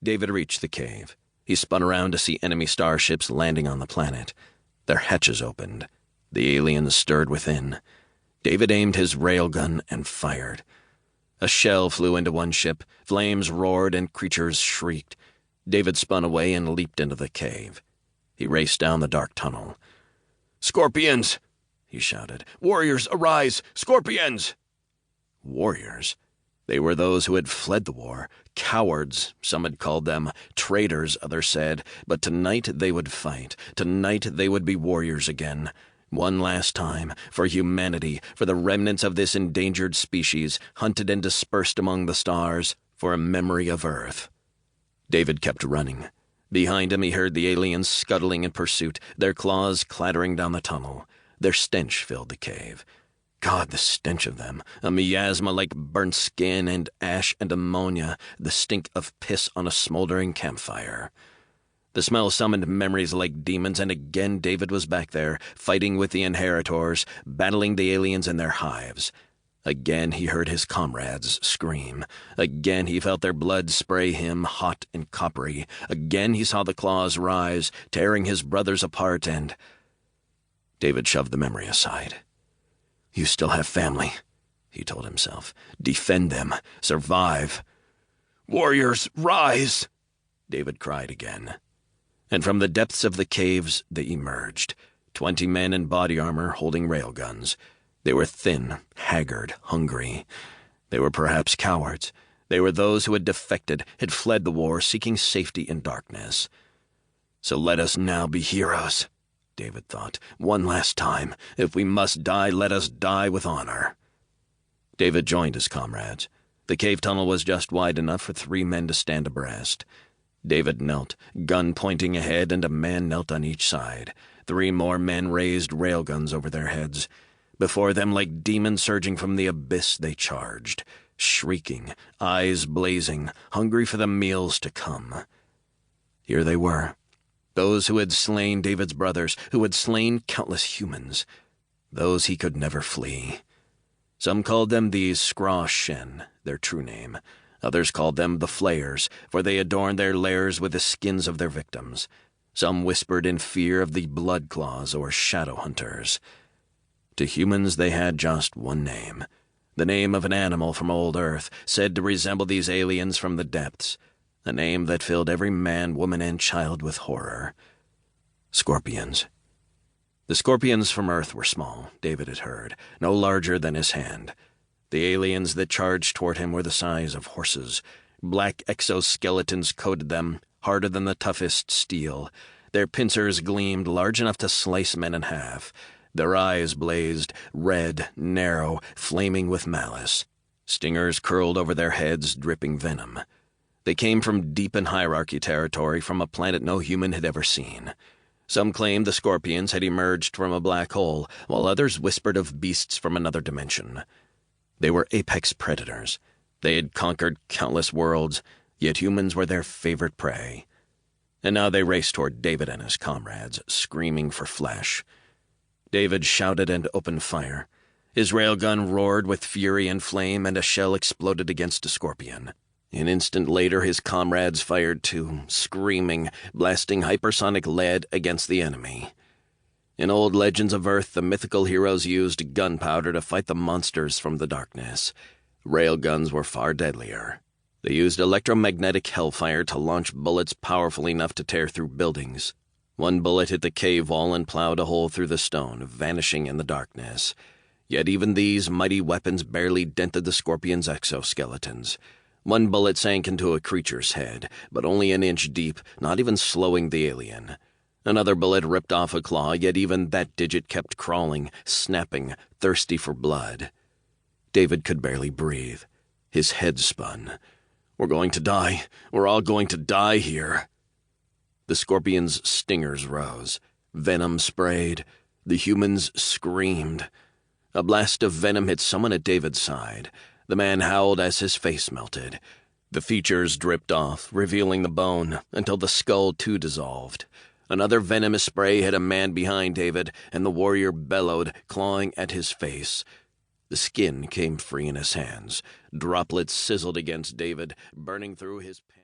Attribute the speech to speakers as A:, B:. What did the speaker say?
A: David reached the cave. He spun around to see enemy starships landing on the planet. Their hatches opened. The aliens stirred within. David aimed his railgun and fired. A shell flew into one ship, flames roared and creatures shrieked. David spun away and leaped into the cave. He raced down the dark tunnel. "Scorpions!" he shouted. "Warriors, arise! Scorpions!" Warriors? They were those who had fled the war. Cowards, some had called them. Traitors, others said. But tonight they would fight. Tonight they would be warriors again. One last time, for humanity, for the remnants of this endangered species, hunted and dispersed among the stars, for a memory of Earth. David kept running. Behind him he heard the aliens scuttling in pursuit, their claws clattering down the tunnel. Their stench filled the cave. God, the stench of them, a miasma like burnt skin and ash and ammonia, the stink of piss on a smoldering campfire. The smell summoned memories like demons, and again David was back there, fighting with the inheritors, battling the aliens in their hives. Again he heard his comrades scream. Again he felt their blood spray him, hot and coppery. Again he saw the claws rise, tearing his brothers apart, and... David shoved the memory aside. "You still have family," he told himself. "Defend them. Survive." "Warriors, rise!" David cried again. And from the depths of the caves they emerged, 20 men in body armor holding railguns. They were thin, haggard, hungry. They were perhaps cowards. They were those who had defected, had fled the war, seeking safety in darkness. "So let us now be heroes," David thought. "One last time. If we must die, let us die with honor." David joined his comrades. The cave tunnel was just wide enough for 3 men to stand abreast. David knelt, gun pointing ahead, and a man knelt on each side. 3 more men raised railguns over their heads. Before them, like demons surging from the abyss, they charged, shrieking, eyes blazing, hungry for the meals to come. Here they were, those who had slain David's brothers, who had slain countless humans, those he could never flee. Some called them the Scraw Shen, their true name. Others called them the Flayers, for they adorned their lairs with the skins of their victims. Some whispered in fear of the Blood Claws or Shadow Hunters. To humans they had just one name, the name of an animal from old Earth, said to resemble these aliens from the depths, a name that filled every man, woman, and child with horror. Scorpions. The scorpions from Earth were small, David had heard, no larger than his hand. The aliens that charged toward him were the size of horses. Black exoskeletons coated them, harder than the toughest steel. Their pincers gleamed, large enough to slice men in half. Their eyes blazed, red, narrow, flaming with malice. Stingers curled over their heads, dripping venom. They came from deep in hierarchy territory, from a planet no human had ever seen. Some claimed the scorpions had emerged from a black hole, while others whispered of beasts from another dimension. They were apex predators. They had conquered countless worlds, yet humans were their favorite prey. And now they raced toward David and his comrades, screaming for flesh. David shouted and opened fire. His railgun roared with fury and flame, and a shell exploded against a scorpion. An instant later, his comrades fired too, screaming, blasting hypersonic lead against the enemy. In old legends of Earth, the mythical heroes used gunpowder to fight the monsters from the darkness. Railguns were far deadlier. They used electromagnetic hellfire to launch bullets powerful enough to tear through buildings. One bullet hit the cave wall and plowed a hole through the stone, vanishing in the darkness. Yet even these mighty weapons barely dented the scorpion's exoskeletons. One bullet sank into a creature's head, but only an inch deep, not even slowing the alien. Another bullet ripped off a claw, yet even that digit kept crawling, snapping, thirsty for blood. David could barely breathe. His head spun. "We're going to die. We're all going to die here." The scorpion's stingers rose. Venom sprayed. The humans screamed. A blast of venom hit someone at David's side. The man howled as his face melted. The features dripped off, revealing the bone, until the skull too dissolved. Another venomous spray hit a man behind David, and the warrior bellowed, clawing at his face. The skin came free in his hands. Droplets sizzled against David, burning through his pants.